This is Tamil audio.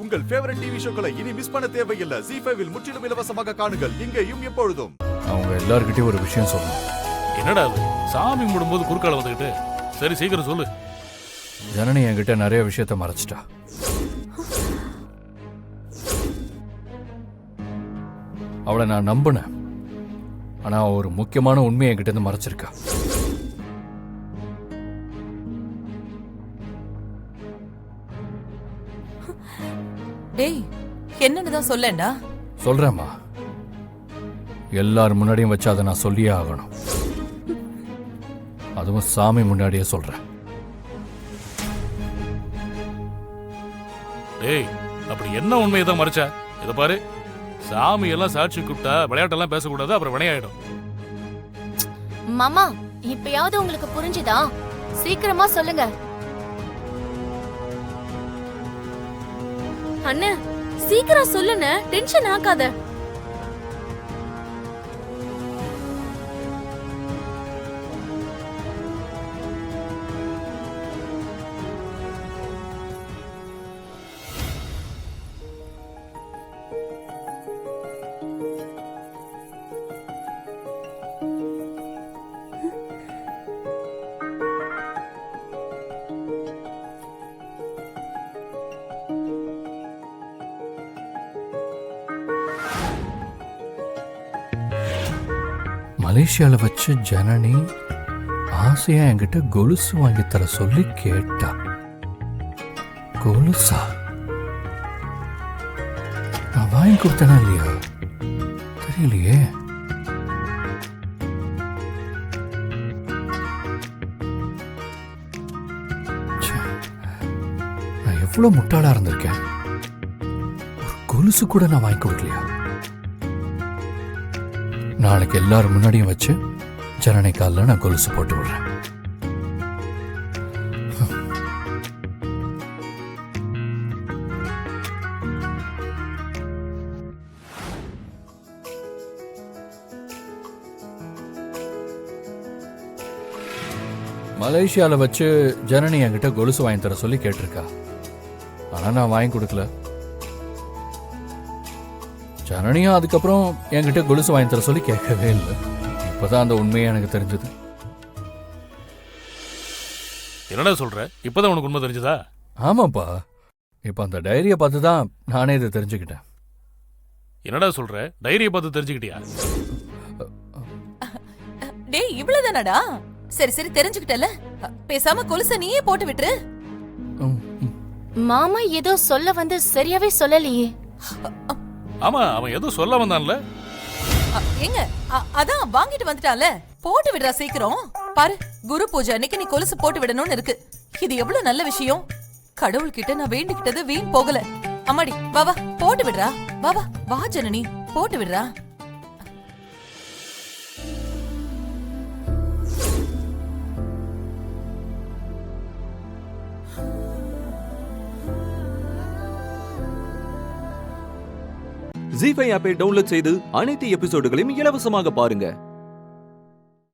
உங்கள் ஃபேவரட் டிவி ஷோக்களை இனி மிஸ் பண்ண தேவையில்லை. ZEE5 இல் முற்றிலும் இலவசமாக காணுங்கள், இங்கேயும் எப்பொழுதும். அவங்க எல்லார்கிட்டயும் ஒரு விஷயம் சொல்லணும். என்னடா அது? சாமி கும்பிடும்போது குறுக்கால வந்துகிட்டு. சரி சீக்கிரம் சொல்லு. ஜனனி என்கிட்ட நிறைய விஷயத்த மறைச்சிட்டா. அவளை நான் நம்பினேன். ஆனா ஒரு முக்கியமான உண்மையை என்கிட்ட இருந்து மறைச்சிருக்கா. டேய், என்னன்னு சொல்லேன்டா. சொல்றேம்மா, எல்லார் முன்னாடியும் வச்சு அதை நான் சொல்லியே ஆகணும். அதுவும் சாமி முன்னாடியே சொல்றேன். டேய், அப்படி என்ன உண்மையை தான் மறைச்சா? இத பாரு, சாமி எல்லாம் சாட்சி கூப்பிட்டா விளையாட்டெல்லாம் பேசக்கூடாது, அப்புறம் வினையாயிடும். மாமா, இப்பயாவது உங்களுக்கு புரிஞ்சுதா? சீக்கிரமா சொல்லுங்க. அண்ணே, சீக்கிரம் சொல்லுண்ணே, டென்ஷன் ஆகாத. மலேசியால வச்சு ஜனனி ஆசையா என்கிட்ட கொலுசு வாங்கி தர சொல்லி கேட்டா. கொலுசா? நான் வாங்கி கொடுத்தனா இல்லையா தெரியலையே. நான் எவ்வளவு முட்டாளா இருந்திருக்கேன். ஒரு கொலுசு கூட நான் வாங்கி கொடுக்கலையா? நாளைக்கு எல்லாரும் முன்னாடியும் வச்சு ஜனனி காலில் நான் கொலுசு போட்டு விடுறேன். மலேசியாவில் வச்சு ஜனனி என்கிட்ட கொலுசு வாங்கி தர சொல்லி கேட்டிருக்கா. ஆனால் நான் வாங்கி கொடுக்கல. ஜனனியும் அதுக்கப்புறம் என்கிட்ட கொலுசு வாங்கி தர சொல்லி கேட்கவே இல்லை. இப்பதான் அந்த உண்மையை எனக்கு தெரிஞ்சது. என்னடா சொல்ற? இப்பதான் உனக்கு உண்மை தெரிஞ்சதா? ஆமாப்பா, இப்ப அந்த டைரியை பார்த்து தான் நானே இதை தெரிஞ்சுக்கிட்டேன். என்னடா சொல்ற? டைரியை பார்த்து தெரிஞ்சுக்கிட்டியா? டேய், இவ்வளவுதானடா? சரி சரி, தெரிஞ்சுக்கிட்டல. பேசாம கொலுச நீயே போட்டு விட்டுரு. மாமா ஏதோ சொல்ல வந்து சரியாவே சொல்லலையே. ஆமா, அவன் ஏதோ சொல்ல வந்தான்ல. எங்க அதான் வாங்கிட்டு வந்துட்டால, போட்டு விடுறா சீக்கிரம். பாரு, குரு பூஜை அன்னைக்கு நீ கொலுசு போட்டு விடணும்னு இருக்கு. இது எவ்வளவு நல்ல விஷயம். கடவுள்கிட்ட நான் வேண்டிக்கிட்டது வீண் போகல. அம்மாடி, வா வா, போட்டு விடுறா. வா வா வா ஜனனி, போட்டு விடுறா. ZEE5 ஆப்பை டவுன்லோட் செய்து அனைத்து எபிசோடுகளையும் இலவசமாக பாருங்க.